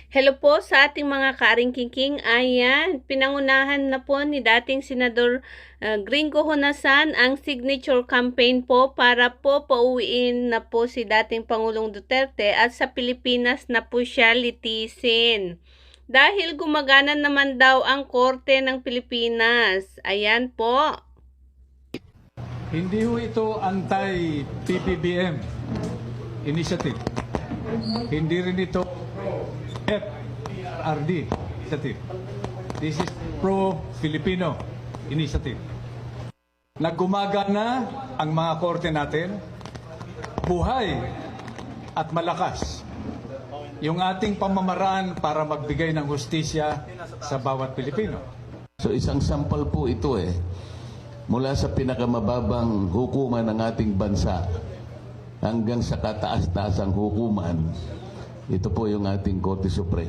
Hello po sa ating mga kaaring-kingking. Ayan, pinangunahan na po ni dating Senador Gringo Honasan ang signature campaign po para po pauwiin na po si dating Pangulong Duterte at sa Pilipinas na po siya litisin. Dahil gumagana naman daw ang Korte ng Pilipinas. Ayan po. Hindi ho ito anti-PBBM initiative. Hindi rin ito FRD initiative. This is pro-Filipino initiative. Naggumagana ang mga korte natin, buhay at malakas yung ating pamamaraan para magbigay ng hustisya sa bawat Pilipino. So isang sampal po ito mula sa pinakamababang hukuman ng ating bansa hanggang sa kataas-taasang hukuman, ito po yung ating Korte Suprema.